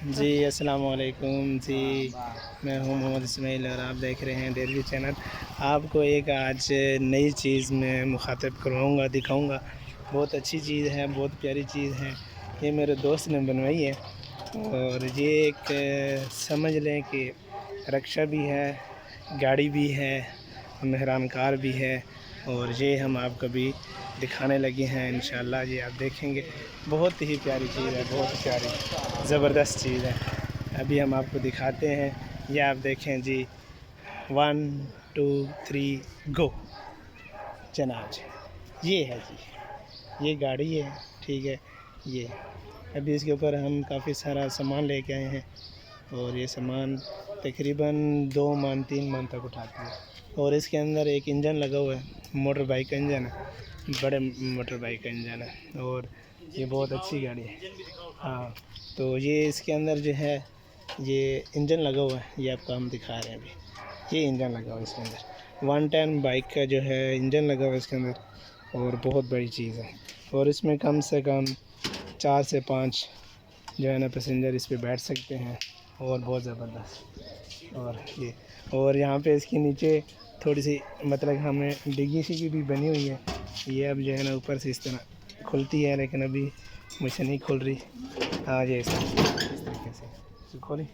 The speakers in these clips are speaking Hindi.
जी अस्सलाम वालेकुम जी। मैं हूं मोहम्मद इस्माइल और आप देख रहे हैं डेली चैनल। आपको एक आज नई चीज़ में मुखातिब करवाऊँगा, दिखाऊँगा। बहुत अच्छी चीज़ है, बहुत प्यारी चीज़ है। ये मेरे दोस्त ने बनवाई है और ये एक समझ लें कि रक्षा भी है, गाड़ी भी है, मेहरान कार भी है। और ये हम आपको भी दिखाने लगे हैं इंशाल्लाह। ये आप देखेंगे, बहुत ही प्यारी चीज़ है, बहुत प्यारी ज़बरदस्त चीज़ है। अभी हम आपको दिखाते हैं, ये आप देखें जी। 1 2 3 गो जनाब जी। ये है जी, ये गाड़ी है, ठीक है। ये अभी इसके ऊपर हम काफ़ी सारा सामान लेके आए हैं और ये सामान तकरीबन 2 मन 3 मन तक उठाती है। और इसके अंदर एक इंजन लगा हुआ है, मोटर बाइक का इंजन है, बड़े मोटर बाइक का इंजन है। और ये बहुत अच्छी गाड़ी है। हाँ, तो ये इसके अंदर जो है ये इंजन लगा हुआ है, ये आपको हम दिखा रहे हैं अभी। ये इंजन लगा हुआ है इसके अंदर, 110 बाइक का जो है इंजन लगा हुआ है इसके अंदर। और बहुत बड़ी चीज़ है। और इसमें कम से कम 4 से 5 जो है ना पैसेंजर इस पे बैठ सकते हैं। और बहुत ज़बरदस्त। और यहाँ पे इसके नीचे थोड़ी सी मतलब हमें डिग्गी सी भी बनी हुई है। ये अब जो है ना ऊपर से इस तरह खुलती है, लेकिन अभी मुझसे नहीं खुल रही। हाँ, ये इस तरीके से खोली,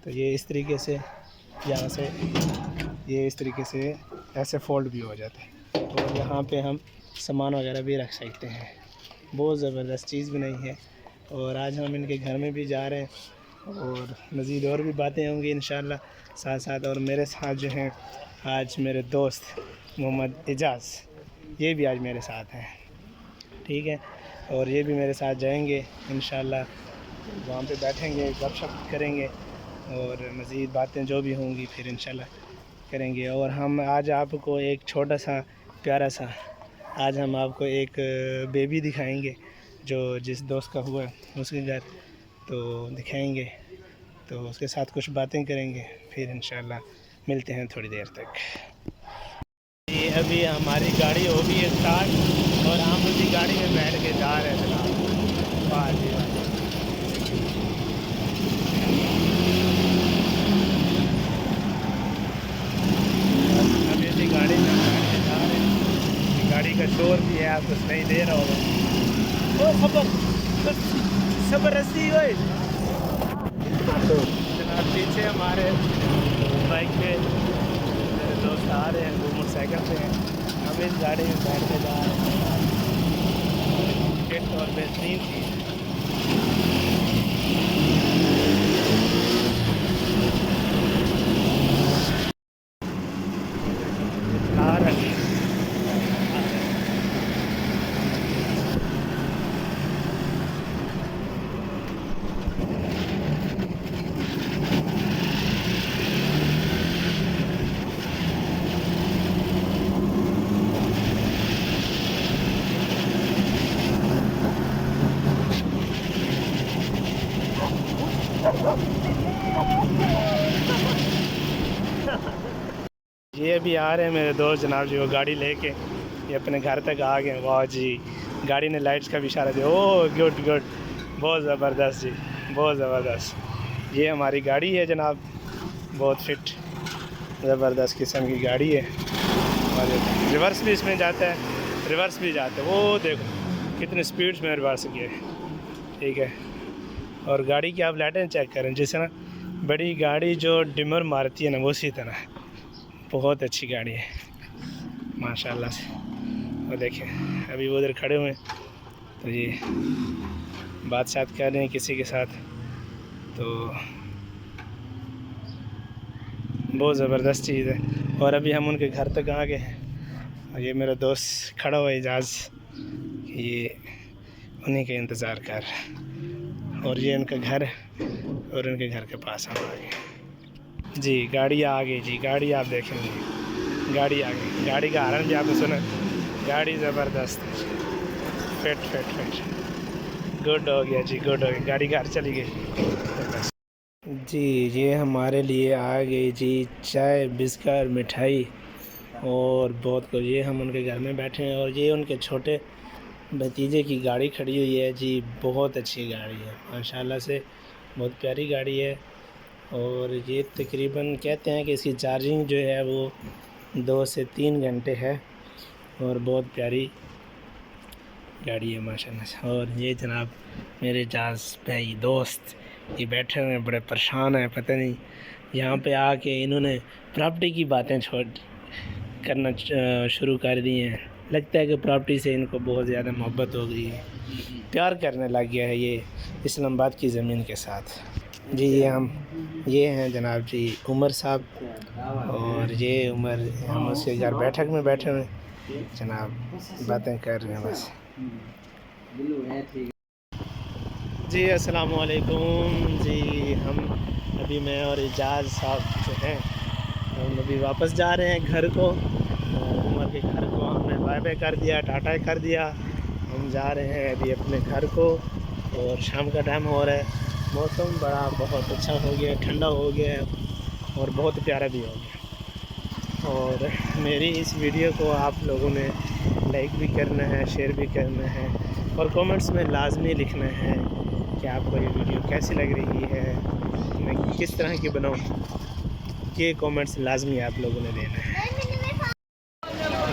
तो ये इस तरीके से यहाँ से ये इस तरीके से ऐसे फोल्ड भी हो जाते हैं। और यहाँ पे हम सामान वगैरह भी रख सकते हैं। बहुत ज़बरदस्त चीज़ बनाई है। और आज हम इनके घर में भी जा रहे हैं और मज़ीद और भी बातें होंगी इंशाल्लाह साथ साथ। और मेरे साथ जो हैं आज मेरे दोस्त मोहम्मद एजाज़, ये भी आज मेरे साथ हैं, ठीक है। और ये भी मेरे साथ जाएंगे इंशाल्लाह, वहाँ पे बैठेंगे, गपशप करेंगे और मज़ीद बातें जो भी होंगी फिर इंशाल्लाह करेंगे। और हम आज आपको एक छोटा सा प्यारा सा आज हम आपको एक बेबी दिखाएंगे जो जिस दोस्त का हुआ है उसके घर, तो दिखाएंगे, तो उसके साथ कुछ बातें करेंगे, फिर इंशाल्लाह मिलते हैं थोड़ी देर तक। ये अभी हमारी गाड़ी हो गई है स्टार्ट और हम उसी गाड़ी में बैठ के जा रहे हैं जनाब। वाह जी वाह। अभी इसी गाड़ी में बैठ के जा रहे हैं। गाड़ी का शोर भी है, आपको सुनाई दे रहा होगा। ओ खबर सबर रस्सी हुई। तो जनाब पीछे हमारे बाइक पे मेरे दोस्त आ रहे हैं, वो मोटरसाइकिल पे हैं। हम इस गाड़ी में बैठ के जा रहे हैं। टिकट और बेहतरीन चीज़ आ रही है। ये अभी आ रहे हैं मेरे दोस्त जनाब जी, वो गाड़ी लेके ये अपने घर तक आ गए। वाह जी, गाड़ी ने लाइट्स का भी इशारा दिया। ओह गुड गुड, बहुत ज़बरदस्त जी, बहुत ज़बरदस्त। ये हमारी गाड़ी है जनाब, बहुत फिट ज़बरदस्त किस्म की गाड़ी है। और रिवर्स भी इसमें जाता है, रिवर्स भी जाता है। वो देखो कितनी स्पीड में रिवर्स किया है, ठीक है। और गाड़ी की आप लाइटें चेक करें, जैसे ना बड़ी गाड़ी जो डिमर मारती है ना, वो उसी तरह है। बहुत अच्छी गाड़ी है माशाल्लाह से। और देखें अभी वो उधर खड़े हुए हैं, तो ये बात कर रहे हैं किसी के साथ, तो बहुत ज़बरदस्त चीज़ है। और अभी हम उनके घर तक आ गए हैं और ये मेरा दोस्त खड़ा हुआ है एजाज़, ये उन्हीं का इंतज़ार कर रहा है। और ये उनका घर है और उनके घर के पास हम आ गए जी। गाड़ी आ गई जी, गाड़ी आप देखेंगे, गाड़ी आ गई। गाड़ी का हॉर्न भी आपने सुना, गाड़ी ज़बरदस्त है, फिट फिट फिट, गुड हो गया जी, गुड हो गया। गाड़ी घर चली गई जी। ये हमारे लिए आ गई जी चाय, बिस्किट, मिठाई और बहुत कुछ। ये हम उनके घर में बैठे हैं और ये उनके छोटे भतीजे की गाड़ी खड़ी हुई है जी। बहुत अच्छी गाड़ी है माशाल्लाह से। बहुत प्यारी गाड़ी है। और ये तकरीबन कहते हैं कि इसकी चार्जिंग जो है वो 2 से 3 घंटे है और बहुत प्यारी गाड़ी है माशाल्लाह से। और ये जनाब मेरे जाज भाई दोस्त ये बैठे हुए हैं, बड़े परेशान हैं, पता नहीं यहाँ पे आके इन्होंने प्रॉपर्टी की बातें करना शुरू कर दी हैं। लगता है कि प्रॉपर्टी से इनको बहुत ज़्यादा मोहब्बत हो गई है, प्यार करने लग गया है ये इस्लामाबाद की ज़मीन के साथ जी। ये हैं जनाब जी उमर साहब, और ये उमर हम उसके घर बैठक में बैठे हुए जनाब बातें कर रहे हैं बस जी। अस्सलाम वालेकुम जी। हम अभी मैं और एजाज साहब जो हैं हम अभी वापस जा रहे हैं घर को। उमर के घर को हमने बाय बाय कर दिया, टाटा कर दिया। हम जा रहे हैं अभी अपने घर को और शाम का टाइम हो रहा है। मौसम बहुत अच्छा हो गया, ठंडा हो गया और बहुत प्यारा भी हो गया। और मेरी इस वीडियो को आप लोगों ने लाइक भी करना है, शेयर भी करना है और कमेंट्स में लाजमी लिखना है कि आपको ये वीडियो कैसी लग रही है, मैं किस तरह की बनाऊँ। ये कमेंट्स लाजमी आप लोगों ने देना है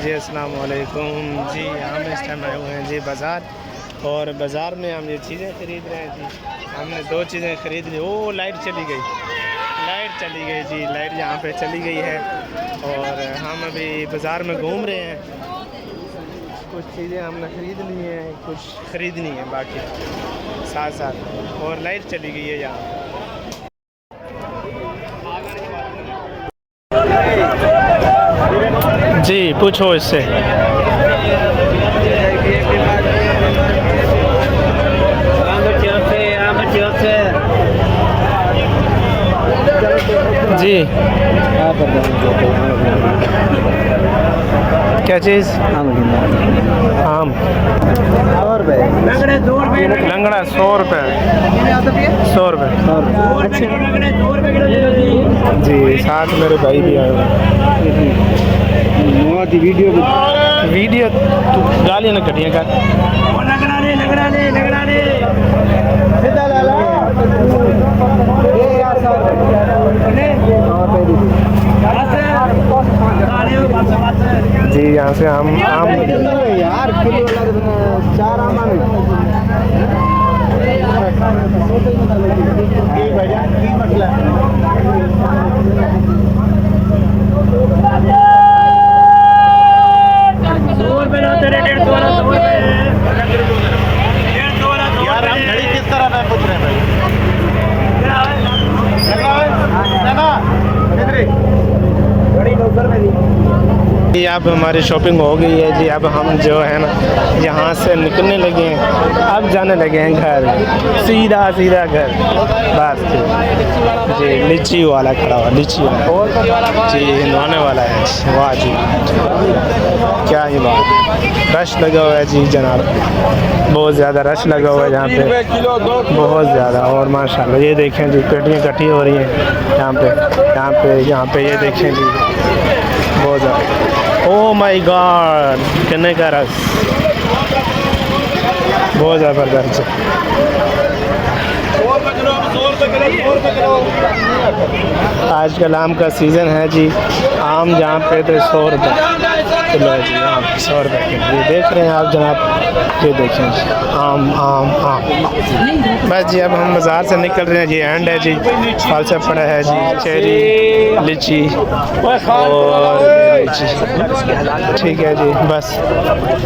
जी। अस्सलाम वालेकुम जी। हम इस टाइम आए हुए हैं जी बाज़ार, और बाज़ार में हम ये चीज़ें ख़रीद रहे हैं जी। हमने 2 चीज़ें ख़रीद ली। ओ लाइट चली गई जी, लाइट यहाँ पे चली गई है। और हम अभी बाज़ार में घूम रहे हैं। कुछ चीज़ें हमने ख़रीद ली हैं, कुछ ख़रीदनी है बाकी साथ साथ, और लाइट चली गई है यहाँ। जी पूछो इससे। जी क्या चीज़? आम लंगड़ा 100 रुपये जी। साथ मेरे भाई भी आए हुए। वीडियो तू गालियाँ ना कटियाँ कर। जी यहाँ से आम यार चार आम यार हम घड़ी किस तरह में पूछ रहे हैं भाई? जी अब हमारी शॉपिंग हो गई है जी। अब हम जो है ना यहाँ से निकलने लगे हैं, अब जाने लगे हैं घर, सीधा घर बस जी। लीची वाला खड़ा हुआ, लीची वाला जी हिंदवाने वाला है। वाह जी क्या ही बात, रश लगा हुआ है जी जनाब, बहुत ज़्यादा रश लगा हुआ है यहाँ पे, बहुत ज़्यादा। और माशाल्लाह ये देखें जी पेटियाँ इकट्ठी हो रही हैं यहाँ पे ये देखें जी बहुत ज़्यादा। ओह माय गॉड गन्ने का रस बहुत ज़बरदस्त है। आजकल आम का सीज़न है जी। आम जहाँ पे थे 100 रुपये किलो है जी, यहाँ 100 रुपये किलो। ये देख रहे हैं आप जनाब, ये देखें जी आम बस जी। अब हम बाज़ार से निकल रहे हैं जी, एंड है जी, फल से पड़ा है जी, चेरी, लीची और ठीक है जी। बस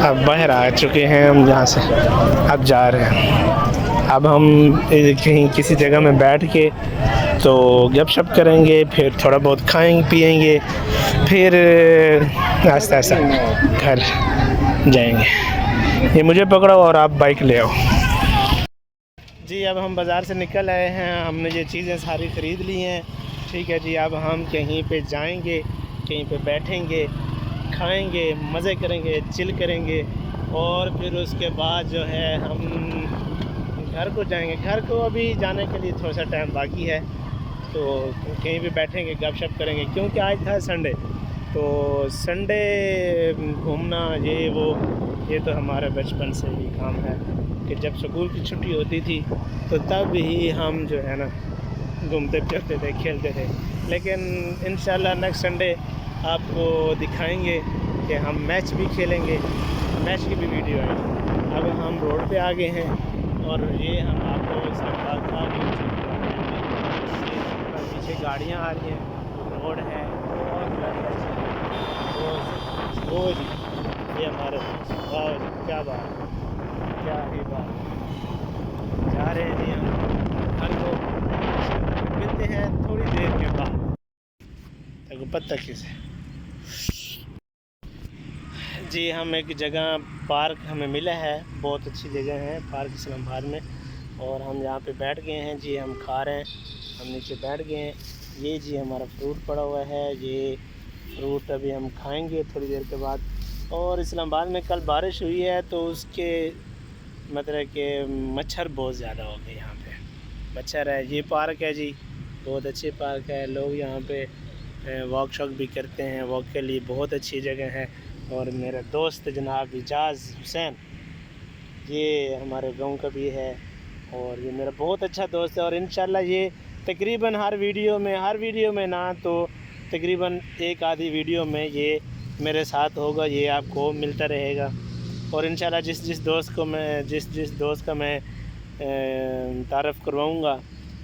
अब बाहर आ चुके हैं हम यहाँ से, अब जा रहे हैं। अब हम कहीं किसी जगह में बैठ के तो गपशप करेंगे, फिर थोड़ा बहुत खाएंगे पिएंगे, फिर आहिस्ता आहिस्ता घर जाएंगे। ये मुझे पकड़ो और आप बाइक ले आओ जी। अब हम बाज़ार से निकल आए हैं, हमने ये चीज़ें सारी ख़रीद ली हैं, ठीक है जी। अब हम कहीं पे जाएंगे, कहीं पे बैठेंगे, खाएंगे, मज़े करेंगे, चिल करेंगे, और फिर उसके बाद जो है हम घर को जाएंगे। घर को अभी जाने के लिए थोड़ा सा टाइम बाकी है, तो कहीं भी बैठेंगे, गपशप करेंगे, क्योंकि आज था संडे। तो संडे घूमना ये तो हमारे बचपन से ही काम है, कि जब स्कूल की छुट्टी होती थी तो तब ही हम जो है ना घूमते फिरते थे, खेलते थे। लेकिन इंशाल्लाह नेक्स्ट संडे आपको दिखाएंगे कि हम मैच भी खेलेंगे, मैच की भी वीडियो आएगी। अब हम रोड पे आ गए हैं और ये हम आपको इस्लामाबाद का पीछे गाड़ियाँ आ रही हैं, रोड है वो जी, ये हमारे वाह जी, क्या बात, क्या ही बात। जा रहे हैं जी हम घर को, मिलते हैं थोड़ी देर के बाद। तक पता किसे जी, हम एक जगह पार्क हमें मिला है, बहुत अच्छी जगह है पार्क इस्लामाबाद में, और हम यहाँ पे बैठ गए हैं जी। हम खा रहे हैं, हम नीचे बैठ गए हैं। ये जी हमारा फ्रूट पड़ा हुआ है, ये फ्रूट अभी हम खाएंगे थोड़ी देर के बाद। और इस्लामाबाद में कल बारिश हुई है तो उसके मतलब कि मच्छर बहुत ज़्यादा हो गए यहाँ पे, मच्छर है। ये पार्क है जी, बहुत अच्छी पार्क है, लोग यहाँ पे वॉक शॉक भी करते हैं, वॉक के लिए बहुत अच्छी जगह है। और मेरा दोस्त जनाब इजाज़ हुसैन, ये हमारे गांव का भी है और ये मेरा बहुत अच्छा दोस्त है। और इंशाल्लाह ये तकरीबन हर वीडियो में ना तो तकरीबन एक आधी वीडियो में ये मेरे साथ होगा, ये आपको मिलता रहेगा। और इंशाल्लाह जिस दोस्त का मैं तारफ़ करवाऊँगा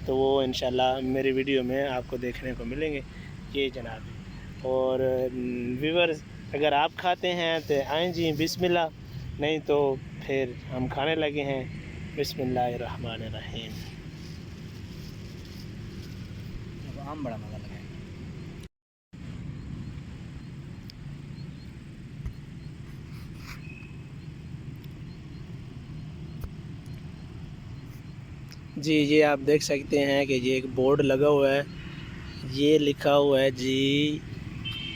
तो वो इंशाल्लाह मेरी वीडियो में आपको देखने को मिलेंगे। ये जनाब, और व्यूअर्स अगर आप खाते हैं तो आएँ जी, बिस्मिल्लाह, नहीं तो फिर हम खाने लगे हैं। बिस्मिल्लाहिर्रहमानिर्रहीम। आम बड़ा मज़ा लगा। जी, ये आप देख सकते हैं कि ये एक बोर्ड लगा हुआ है, ये लिखा हुआ है जी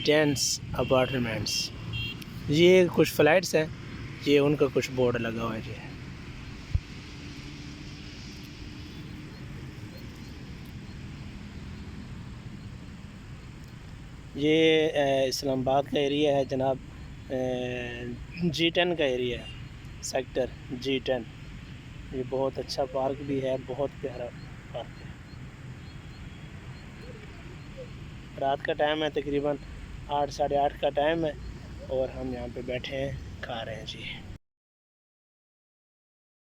टेंस अपार्टमेंट्स। ये कुछ फ्लैट्स हैं, ये उनका कुछ बोर्ड लगा हुआ है जी। ये इस्लामाबाद का एरिया है जनाब, G10 का एरिया है, सेक्टर G10। ये बहुत अच्छा पार्क भी है, बहुत प्यारा पार्क है। रात का टाइम है, तकरीबन 8 साढ़े 8 का टाइम है और हम यहाँ पे बैठे हैं, खा रहे हैं जी।